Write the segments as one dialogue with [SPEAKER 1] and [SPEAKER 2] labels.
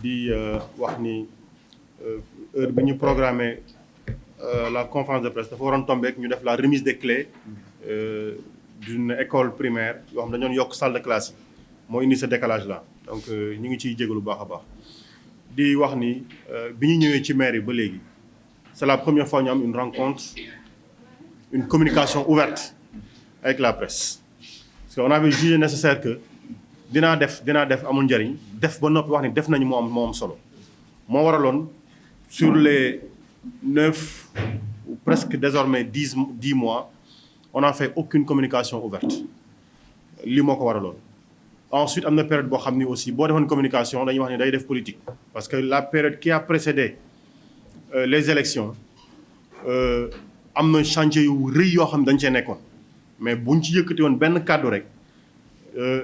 [SPEAKER 1] di wax ni heure bi ñu programmé la conférence de presse dafa waroon tombé ak ñu def la remise des clés d'une école primaire yoo xam dañoon yokk salle de classe yi moo indi ce décalage là donc ñu ngi ciy jégalu baax a baax di wax ni bi ñu ñëwee ci maire yi ba léegi c'est la première fois ñu am une rencontre une communication ouverte avec la presse parce qu'on avait jugé nécessaire que dinaa def amul njëriñ def ba noppi wax ni def nañu moo am solo moo waraloon sur les 9 ou presque désormais 10 mois on n'a fait aucune communication ouverte lii moo ko waraloon. Ensuite am na période boo xam ni aussi boo defoon communication dañuy wax ni day def politique parce que la période qui a précédé les élections am na chantier yu rëy yoo xam ne dañ cee nekkoon mais buñ ci yëkkati woon benn kàddu rek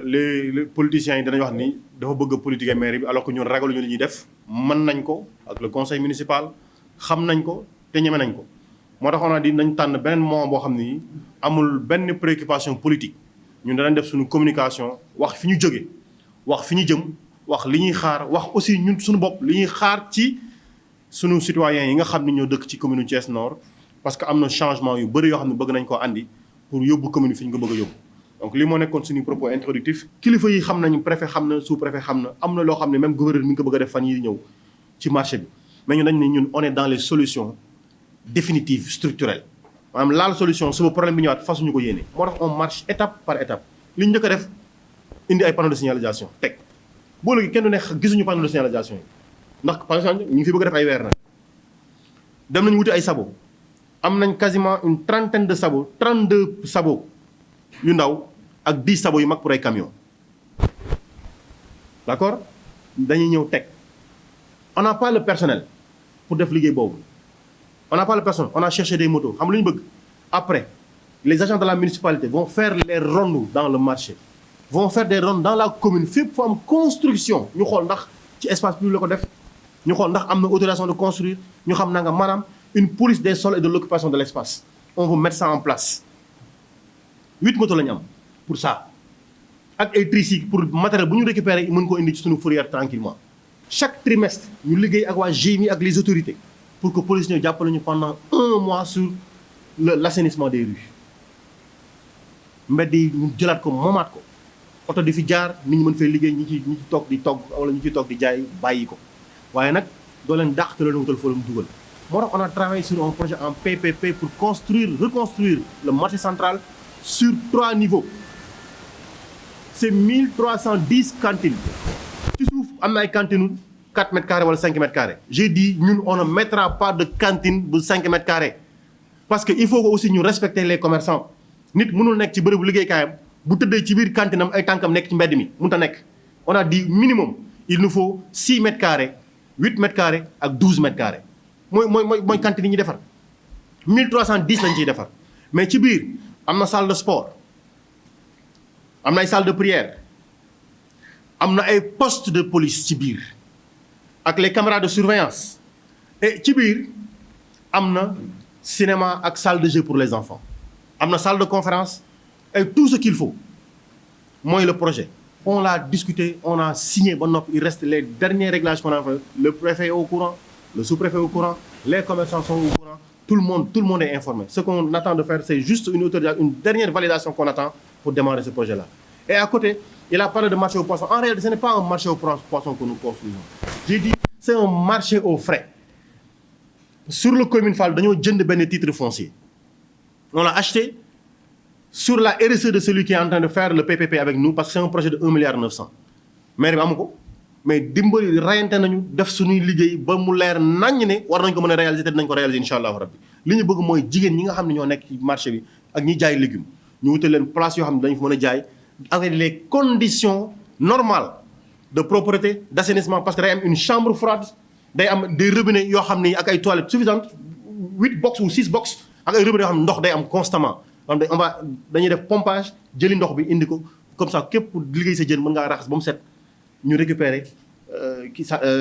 [SPEAKER 1] les politiciens yi danañ wax ni dafa bëgg a politiquer maire bi alors que ñun ragaluñu li ñuy def mën nañ ko ak le conseil municipal xam nañ ko te ñeme nañ ko moo tax on a dit nañ tànn beneen moment boo xam ni amul benn préoccupation politique ñun danañ def suñu communication wax fi ñu jóge wax fi ñu jëm wax li ñuy xaar wax aussi ñun suñu bopp li ñuy xaar ci suñu citoyens yi nga xam ne ñoo dëkk ci commune Thiès Nord parce que am na changement yu bëri yoo xam ne bëgg nañ koo andi pour yóbbu commune fi ñu ko bëgg a yóbbu donc li moo nekkoon suñu propos introductif kilifa yi xam nañu préfet xam na sous préfet xam na am na loo xam ne même gouverneur mi ngi ko bëgg a def fan yi ñëw ci marché bi mais ñun dañ ne ñun on est dans les solutions définitives structurelles maanaam laal solution suba problème bi ñëwaat fasuñu ko yéene moo tax on marche étape par étape li ñu njëkk a def indi ay panneaux de signalisation teg boo léegi kenn du ne gisuñu panneaux de signalisation yi ndax par exemple ñu ngi fi bëgg a def ay weer nag dem nañu wuti ay sabots am nañ quasiment une trentaine de sabots 32 sabots yu ndaw ak 10 sabots yu mag pour ay camions d'accord dañuy ñëw teg on n'a pas le personnel pour def liggéey boobu on n'a pas le personnel on a cherché des motos xam lu ñu bëgg après les agents de la municipalité vont faire les rondes dans le marché vont faire des rondes dans la commune fépp fu am construction ñu xool ndax ci espace public la ko def ñu xool ndax am na autorisation de construire ñu xam na nga maanaam une police des sols et de l'occupation de l'espace on veut mettre ça en place 8 motos la ñu am pour ça ak ay tricycles pour matériel bu ñu récupérer mën ko indi ci suñu fourrière tranquillement chaque trimestre ñu liggéey ak waa GMI ak les autorités pour que police ñoo jàppale ñu pendant 1 mois sur l'assainissement des rues mbedd yi ñu jëlaat ko moomaat ko oto di fi jaar nit ñi mën fay liggéey ñi ci toog di togg wala ñi ci toog di jaay bàyyi ko waaye nag doo leen dàq te leen wutal foo leen dugal moo tax on a travaillé sur un projet en PPP pour reconstruire le marché central sur 3 niveaux c'est 1310 cantines ci suuf am na ay cantines 4 mètres carrés wala 5 mètres carrés j'ai dit ñun on ne mettra pas de cantine bu 5 mètres carrés parce que il faut que aussi ñu respecter les commerçants nit mënul nekk ci bërëbu liggéeykaayam bu tëddee ci biir cantine am ay tànkam nekk ci mbedd mi mënut a nekk on a dit minimum il nous faut 6 mètres carrés 8 mètres carrés ak 12 mètres carrés mooy cantine yi ñuy defar 1310 lañ ciy defar mais ci biir am na salle de sport am na ay salle de prière am na ay postes de police ci biir ak les caméras de surveillance et ci biir am na cinéma ak salle de jeu pour les enfants am na salle de conférence et tout ce qu'il faut mooy le projet on l'a discuté on a signé ba noppi il reste les derniers réglages qu'on a fait le préfet est au courant le sous-préfet est au courant les commerçants sont au courant tout le monde est informé ce qu'on attend de faire c'est juste une dernière validation qu'on attend pour démarrer ce projet-là et à côté il a parlé de marché aux poissons en réalité ce n'est pas un marché aux poissons que nous construisons j'ai dit c'est un marché aux frais sur le commune Fall dañoo jënd benn titre foncier on l'a acheté sur la RSE de celui qui est en train de faire le PPP avec nous parce que c'est un projet de 1,9 milliard maire bi amu ko mais dimbali rayante nañu def suñuy liggéey ba mu leer naññ ne war nañ ko mën a réaliser te dinañ ko réaliser incha allahu rabbi li ñu bëgg mooy jigéen ñi nga xam ne ñoo nekk ci marché bi ak ñi jaay légumes ñu wutal leen place yoo xam ne dañu fa mën a jaay avec les conditions normales de propreté d'assainissement parce que day am une chambre froide day am des robinets yoo xam ne ak ay toilettes suffisantes 8 box ou 6 box ak ay robinets yoo xam ne ndox day am constamment dañuy def pompage jëli ndox bi indi ko comme ça képp liggéey sa jën mën ngaa raxas ba mu set ñu récupérer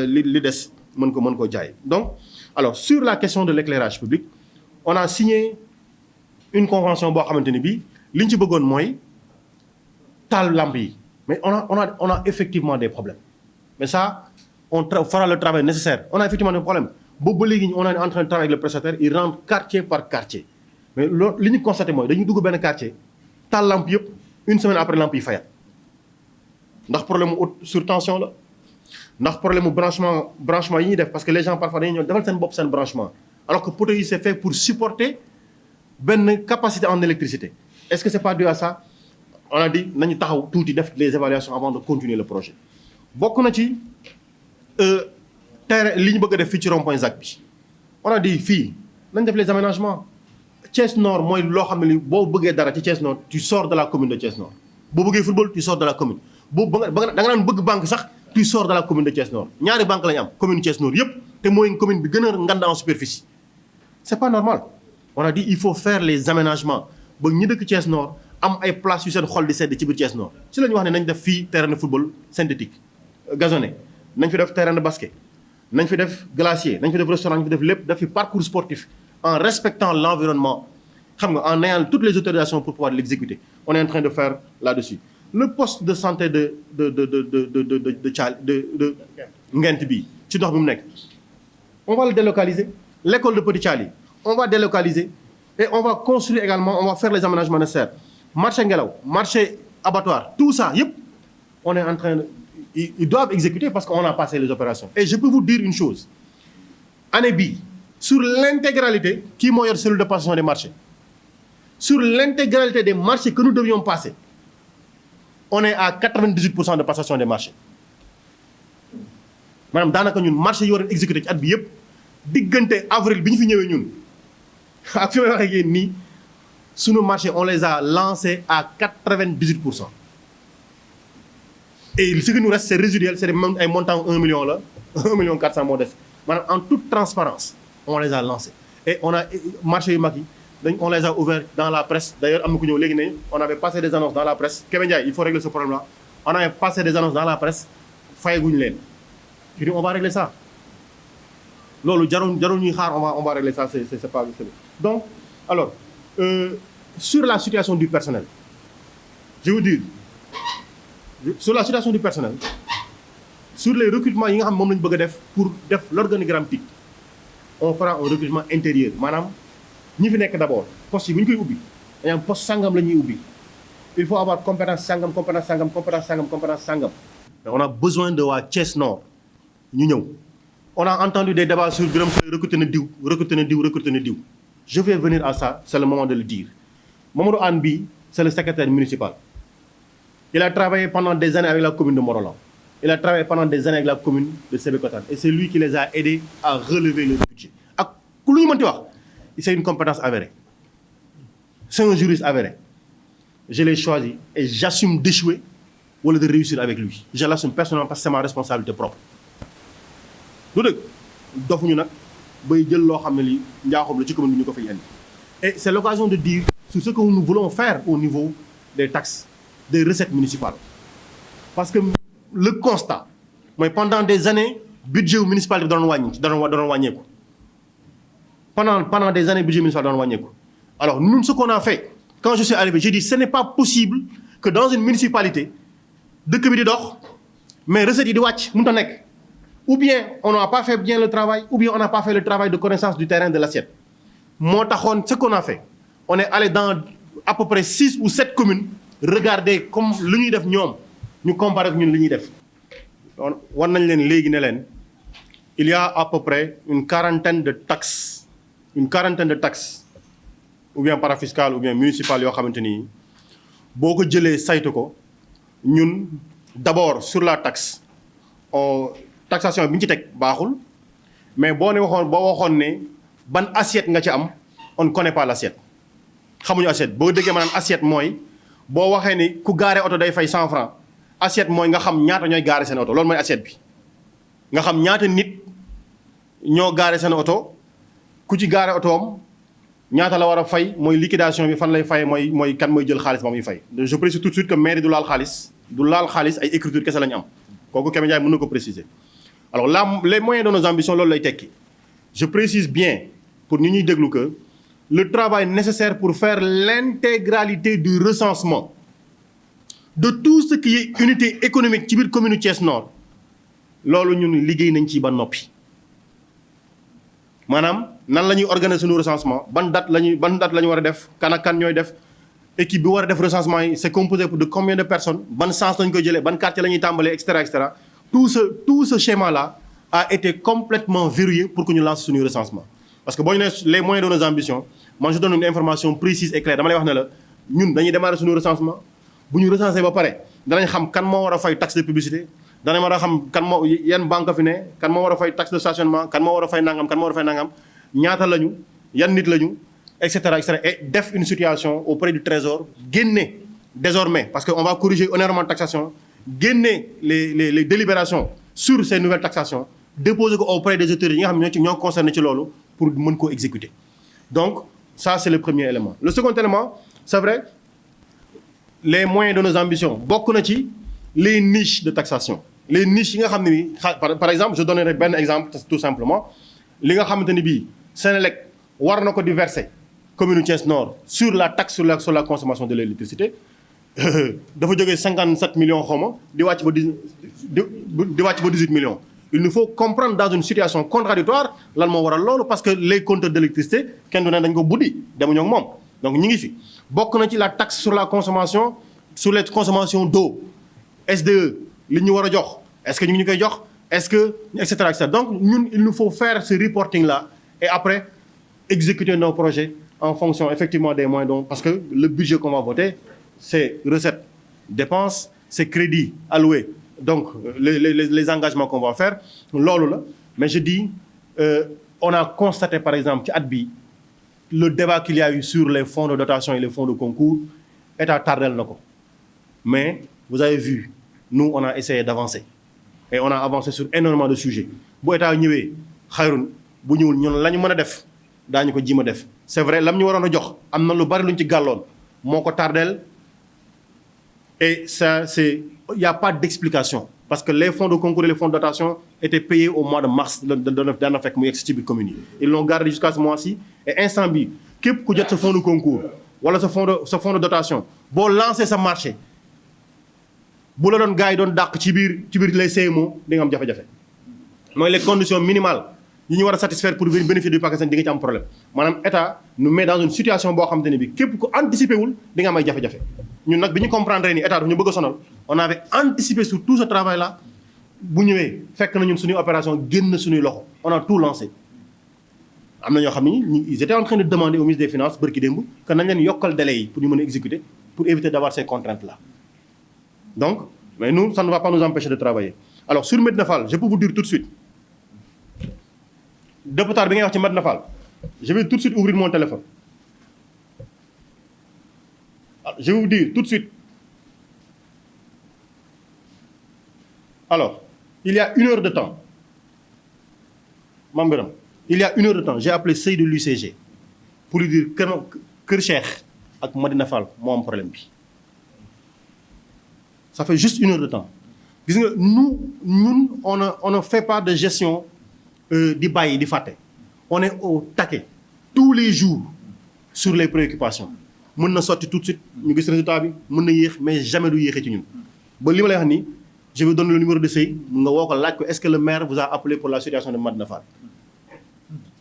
[SPEAKER 1] li des mën ko jaay. Donc alors sur la question de l'éclairage public on a signé une convention boo xamante ni bii li ñu ci bëggoon mooy taal lamp yi mais on a effectivement des problèmes mais ça fera le travail nécessaire. On a effectivement un problème. On est en train de travailler avec le prestataire, il rentre quartier par quartier. Mais ce que nous constatons, c'est que nous avons un quartier, tal lampe, une semaine après lampe, il faillit. Ndax problème sur tension la ndax problème branchement yi parce que les gens parfois dañuy ñëw defal seen bopp seen branchement alors que poteau yi c'est fait pour supporter benn capacité en électricité. Est-ce que c'est pas dû à ça? On a dit nañu taxaw tuuti def les évaluations avant de continuer le projet. Bokk na ci terrain li ñu bëgg a def fii ci rond-point ZAC bi on a dit fii nañ def les aménagements. Thiès Nord mooy loo xam ne li boo bëggee dara ci Thiès Nord tu sors de la commune de Thiès Nord boo bëggee football tu sors de la commune boo da nga naan bëgg banque sax tu sors de la commune de Thiès Nord ñaari banque la ñu am commune Thiès Nord yëpp te mooy commune bi gën a ngand en superficie. C'est pas normal. On a dit il faut faire les aménagements ba ñi dëkk Thiès Nord am ay place yu seen xol di sedd ci biir Thiès Nord ci la ñu wax ne nañ def fii terrain de football synthétique gazonné nañ fi def terrain de basket nañ fi def glacier nañ fi def restaurant nañ fi def lépp def fi parcours sportif en respectant l'environnement en ayant toutes les autorisations pour pouvoir l'exécuter. On est en train de faire là-dessus. Le poste de santé de Ngent bi ci dox bi mu nekk on va le délocaliser. L'école de Petit Thiali on va délocaliser et on va construire également, on va faire les aménagements nécessaires. Marché Ngelaw, marché abattoir, tout ça yëpp on est en train de ils doivent exécuter parce qu'on a passé les opérations. Et je peux vous dire une chose année bii sur l'intégralité kii moo yor cellule de passation des marchés sur l'intégralité des marchés que nous devions passer on est à 98% de passation des marchés maanaam daanaka ñun marché yi war a exécuté ci at bi yëpp diggante avril bi ñu fi ñëwee ñun ak fi may waxee yéen nii sunu marché on les a lancés à 98%. Et ce qui nous reste c'est résiduel, c'est même ay montant 1 million la 1 million 400 moo des maanaam en toute transparence on les a lancés et on a marché yu mag yi on les a ouverts dans la presse. D'ailleurs am na ku ñëw léegi ne on avait passé des annonces dans la presse. Kébé Ndiaye il faut régler ce problème là. On avait passé des annonces dans la presse fayaguñu leen. Je dis on va régler ça loolu jarul ñuy xaar on va régler ça c'est pas donc alors sur la situation du personnel je veux dire sur la situation du personnel sur les recrutements yi nga xam moom lañu bëgg a def pour def l'organigramme type on fera un recrutement intérieur maanaam ñi fi nekk d'abord poste yi bu ñu koy ubbi dañu am poste sangam la ñuy ubbi il faut avoir compétence sangam compétence sangam compétence sangam compétence sangam. On a besoin de waa Thiès Nord ñu ñëw. On a entendu des débats sur Birame Souleye recruter na diw. Je vais venir à ça, c'est le moment de le dire. Mamadou Anne bi c'est le secrétaire municipal. Il a travaillé pendant des années avec la commune de Morolan. Il a travaillé pendant des années avec la commune de Sébikotane. Et c'est lui qui les a aidés à relever le budget. ak ku lu ñu mënti wax c'est une compétence avérée. C'est un juriste avéré. Je l'ai choisi et j'assume d'échouer wala de réussir avec lui. Je l'assume personnellement parce que c'est ma responsabilité propre. du dëgg dofuñu nag bay jël loo xam ne li njaaxum la ci commune bi ñu ko fay indi. Et c'est l'occasion de dire sur ce que nous voulons faire au niveau des taxes, des recettes municipales. Parce que le constat mooy pendant des années budget municipal bi doon wàññeeku. Pendant des années budget municipal doon wàññeeku. Alors nous ce qu'on a fait quand je suis arrivé j'ai dit ce n'est pas possible que dans une municipalité dëkk bi di dox mais recettes yi di wàcc mënut a nekk. Ou bien on n'a pas fait bien le travail ou bien on n'a pas fait le travail de connaissance du terrain de l'assiette. Moo taxoon ce qu'on a fait on est allé dans à peu près 6 ou 7 communes regarder comme lu ñuy def ñoom ñu comparer ak ñun li ñuy def. war nañ leen léegi ne leen il y a à peu près une quarantaine de taxes ou bien parafiscales ou bien municipales yoo xamante ni boo ko jëlee saytu ko ñun d'abord sur la taxe taxation bi ñu ci teg baaxul mais boo waxoon ne ban assiette nga ci am on ne connaît pas l'assiette xamuñu assiette boo déggee maanaam assiette mooy boo waxee ni ku gaare oto day fay 100 francs assiette mooy nga xam ñaata ñooy gaare seen oto loolu mooy assiette bi nga xam ñaata nit ñoo gaare seen oto ku ci gaare otoom ñaata la war a fay mooy liquidation bi fan lay fay mooy kan mooy jël xaalis ba muy fay. Je précise tout de suite que mairie du laal xaalis ay écriture kese la ñu am kooku Kébé Ndiaye mën na ko préciser. Alors là les moyens de nos ambitions loolu lay tekki je précise bien pour ñi ñuy déglu que le travail nécessaire pour faire l'intégralité du recensement de tout ce qui est unité économique ci biir commune Thiès Nord loolu ñun liggéey nañ ci ba noppi maanaam nan la ñuy organiser suñu recensement ban date la ñu war a def kan ak kan ñooy def équipe bi war a def recensement yi c'est composé de combien de personnes ban sens lañ koy jëlee ban quartier la ñuy tàmbalee et cetera tout ce schéma là a été complètement verrouillé pour que ñu lance suñu recensement parce que boo ñu nee les moyens de nos ambitions man je donne une information précise et claire dama lay wax ne la ñun dañuy démarrer suñu recensement bu ñu recensé ba pare danañ xam kan moo war a fay taxe de publicité danañ war a xam kan moo yan banque fi ne kan moo war a fay taxe de stationnement kan moo war a fay nangam kan moo war a fay nangam ñaata lañu yan nit lañu et cetera et def une situation auprès du trésor génne désormais parce que on va corriger honorablement taxation génne les délibérations sur ces nouvelles taxations déposer ko auprès des autorités yi nga xam ne ñoo concerné ci loolu pour mën koo exécuter donc ça c'est le premier élément. Le second élément c'est vrai les moyens de nos ambitions bokk na ci les niches de taxation les niches yi nga xam ne bi par exemple je donnerai benn exemple tout simplement li nga xamante ni bii Sénélec war na ko di verser commune Thiès Nord sur la taxe sur la consommation de l'électricité dafa jógee 57 millions xaw ma di wàcc ba di wàcc ba 18 millions. Il nous faut comprendre dans une situation contradictoire lan moo waral loolu parce que les compteurs d'électricité kenn du ne dañ ko buddi demuñu ak moom donc ñu ngi fi bokk na ci la taxe sur la consommation sur les consommations d'eau SDE li ñu war a jox est-ce que ñu ngi ñu koy jox est-ce que et cetera donc ñun il nous faut faire ce reporting là et après exécuter nos projets en fonction effectivement des moyens donc parce que le budget qu'on va voter c'est recettes dépenses c'est crédits alloués donc les engagements qu'on va faire loolu la mais je dis on a constaté par exemple ci at bi le débat qu'il y a eu sur les fonds de dotation et les fonds de concours état tardel na ko mais vous avez vu nous on a essayé d'avancer et on a avancé sur énormément de sujets bu état ñëwee xayrun bu ñëwul ñun la ñu mën a def daañu ko jima def c'est vrai lam ñu waroon a jox am na lu bari lu ñu ci gàlloon moo ko tardel et ça c'est il n'y a pas d'explication parce que les fonds de concours et les fonds de dotation étaient payés au mois de mars dana fekk mu yegg ci biir commune yi ils l'ont gardé jusqu'à ce mois-ci et instant bi képp ku jot sa fonds de concours wala sa fonds de dotation boo lancé sa marché bu la doon gars yi doon dàq ci biir les CMO di nga am jafe-jafe mooy les conditions minimales yi ñu war a satisfaire pour bénéficier du paquet di nga ci am problème maanaam état nous met dans une situation boo xamante ne bi képp ku anticiper wul di nga am ay jafe-jafe ñun nag bi ñu comprendre ni état daf ñu bëgg a sonal on avait anticipé sur tout ce travail là bu ñëwee fekk na ñun suñuy opération génn suñuy loxo on a tout lancé am na ñoo xam ni ils étaient en train de demander au ministre des finances bërki démb que nañ leen yokkal délai yi pour ñu mën a exécuter pour éviter d'avoir ces contraintes là donc mais nous ça ne va pas nous empêcher de travailler alors sur Médina Fall je peux vous dire tout de suite député bi ngay wax ci Médina Fall je vais tout de suite ouvrir mon téléphone je vais vous dire tout de suite alors il y a 1 heure de temps Mame Birame il y a 1 heure de temps j'ai appelé Seydou l'UCG pour lui dire Kër Cheikh ak Médina Fall moo am problème bi ça fait juste 1 heure de temps gis nga ñun on ne fait pas de gestion di bàyyi di fàtte on est au taquet tous les jours sur les préoccupations mën na sotti tout de suite ñu gis résultat bi mën na yéex mais jamais du yéexee ci ñun ba li ma lay wax nii je vais donner le numéro de Sey nga woo ko laaj ko est-ce que le maire vous a appelé pour la situation de Médina Fall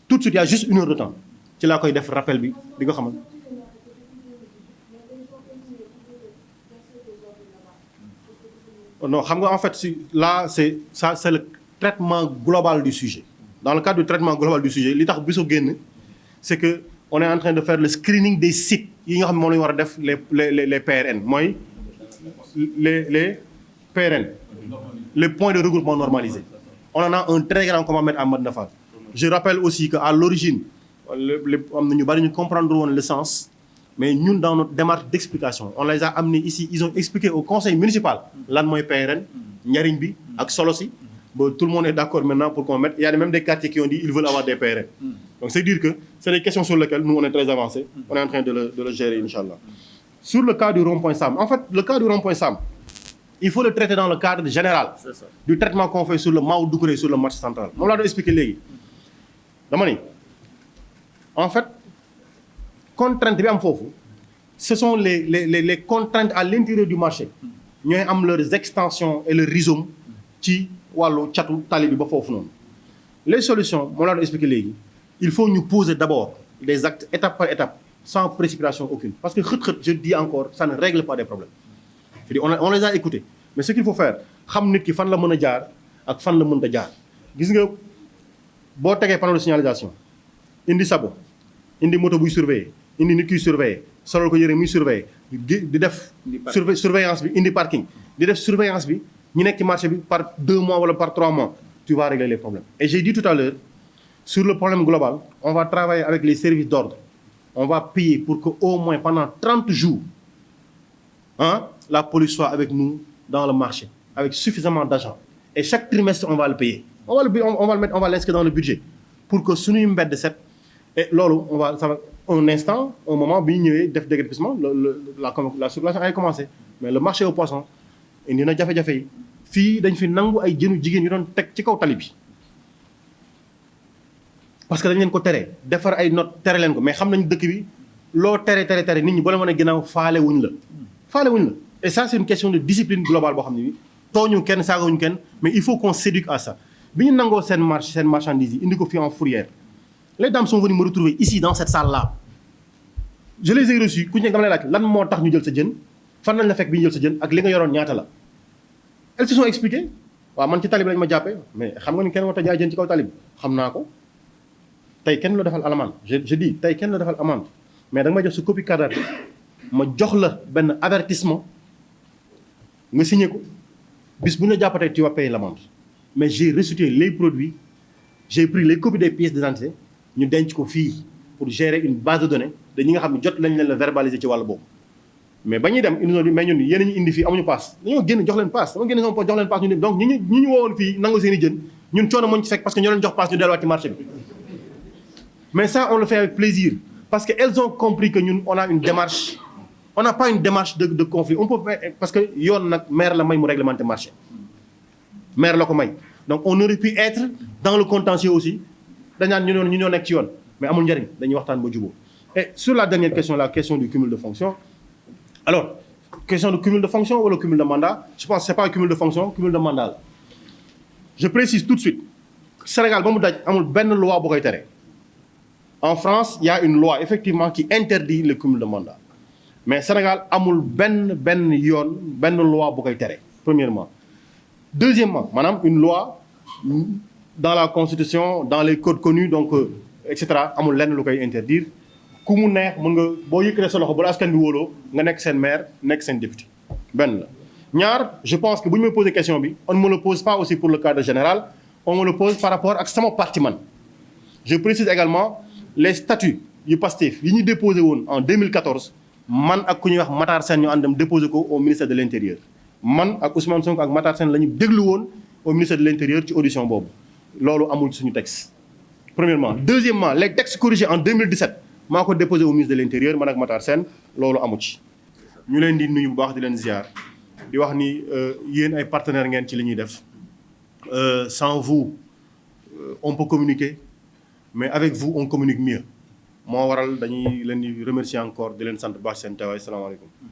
[SPEAKER 1] tout de suite il y a juste 1 heure de temps ci laa koy def rappel bi di nga xamal non xam nga en fait là c'est ça c'est le traitement global du sujet dans le cadre du traitement global du sujet li tax bisu génn c'est que on est en train de faire le screening des sites yi nga xam ne moom la ñu war a def les PRN mooy les PRN les points de regroupement normalisés on en a un très grand qu'on va mettre à Médina Fall je rappelle aussi que à l'origine am na ñu bari ñu comprendre woon le sens mais ñun dans notre démarche d'explication on les a amenés ici ils ont expliqué au conseil municipal lan mooy PRN njariñ bi ak solo si ba tout le monde est d'accord maintenant pour qu'on mette il y a même des quartiers qui ont dit ils veulent avoir des PRN donc c'est dire que c'est des questions sur lesquelles nous on est très avancés on est en train de le gérer Inch'Allah sur le cas du rond-point Sam en fait le cas du rond-point Sam il faut le traiter dans le cadre général du traitement qu'on fait sur le Mao Doucouré sur le marché central moom laa doon expliquer léegi dama ni en fait contrainte bi am foofu ce sont les contraintes à l'intérieur du marché ñooy am leurs extensions et leurs rhizomes ci wàllu catu tali bi ba foofu noonu. Les solutions moo laa doon expliquer léegi il faut ñu poser d'abord des actes étape par étape sans précipitation aucune parce que xët-xët je dis encore ça ne règle pas des problèmes. je dis on les a écoutés mais ce qu'il faut faire xam nit ki fan la mën a jaar ak fan la mënta jaar gis nga boo tegee panneau de signalisation indi sabo indi moto buy surveiller indi nit kuy surveiller solal ko yëre muy surveiller di def surveillance bi indi parking di def surveillance bi ñu nekk ci marché bi par 2 mois wala par 3 mois tu vas régler les problèmes. Et j'ai dit tout à l'heure sur le problème global on va travailler avec les services d'ordre on va payer pour que au moins pendant 30 jours la police soit avec nous dans le marché avec suffisamment d'argent et chaque trimestre on va le payer on va l'inscrire dans le budget pour que suñuy mbedd set et loolu ça va un instant un moment bi ñu ñëwee def déguerpissement la circulation a commencé mais le marché aux poissons indi na jafe-jafe yi fii dañ fi nangu ay jënu jigéen yu doon teg ci kaw tali bi parce que dañ leen ko tere defar ay note tere leen ko mais xam nañ dëkk bi loo tere nit ñi boo leen wane ginnaaw faale wuñ la et ça c'est une question de discipline globale boo xam ne bi tooñu kenn saagawuñu kenn mais il faut qu'on s'éduque à ça bi ñu nangoo seen marchandise yi indi ko fii en fourrière les dames sont venues me retrouver ici dans cette salle là je les ai reçus ku ci nekk dama lay laaj lan moo tax ñu jël sa jën fan lañ la fekk bi ñu jël sa jën ak li nga yoroon ñaata la elles se sont expliquées waaw man ci tali bi lañ ma jàppee mais xam nga ni kenn war a jaay jën ci kaw tali bi xam naa ko tey kenn la defal amende je dis tey kenn la defal amende mais da nga may jox sa copie carte d'identité ma jox la benn avertissement nga signé ko bis bu ñu la jàppatee tu vas payer l'amende mais j'ai restitué les produits j'ai pris les copies des pièces d'identité ñu denc ko fii pour gérer une base de données de ñi nga xam ne jot lañ leen la verbaliser ci wàllu boobu mais ba ñuy dem ils nous ont dit mais ñun yéen ñu indi fii amuñu paas dañoo génn jox leen paas dama génn sama poche jox leen paas ñu donc ñi ñu woowoon fii nangu seen i jën ñun coono mooñ ci fekk parce que ñoo leen jox paas ñu delluwaat ci marché bi mais ça on le fait avec plaisir parce que elles ont compris que ñun on a une démarche on n'a pas une démarche de conflit on peut parce que yoon nag maire la may mu réglementer marché maire la ko may donc on aurait pu être dans le contentieux aussi dañaan ñu ñoo nekk ci yoon mais amul njëriñ dañuy waxtaan ba jubóo et sur la dernière question la question du cumul de fonction alors question de cumul de fonction wala cumul de mandat je pense que c'est pas un cumul de fonction cumul de mandat la je précise tout de suite Sénégal ba mu daj amul benn loi bu koy tere en France il y a une loi effectivement qui interdit le cumul de mandat mais Sénégal amul benn yoon benn loi bu koy tere premièrement deuxièmement maanaam une loi dans la constitution dans les codes connus donc et cetera amul lenn lu koy interdire ku mu neex mën nga boo yëkkatee sa loxo bu la askan bi wóoloo nga nekk seen maire nekk seen député benn la ñaar je pense que bu ñu may poser question bi on ne me le pose pas aussi pour le cadre général on me le pose par rapport ak sama parti man je précise également les statuts yu Pastef yi ñu déposé woon en 2014 man ak ku ñuy wax Matar Sène ñu àndam déposé ko au ministère de l'intérieur man ak Ousmane Sonko ak Matar Sène la ñu déglu woon au ministère de l'intérieur ci audition boobu loolu amul suñu texte premièrement deuxièmement les textes corrigés en 2017 maa ko déposé au ministre de l'intérieur man ak Matar Sène loolu amu ci ñu leen di nuyu bu baax di leen ziar di wax ni yéen ay partenaires ngeen ci li ñuy def sans vous on peut communiquer mais avec vous on communique mieux moo waral dañuy leen di remercier encore di leen sant bu baax seen teewaay salaamaaleykum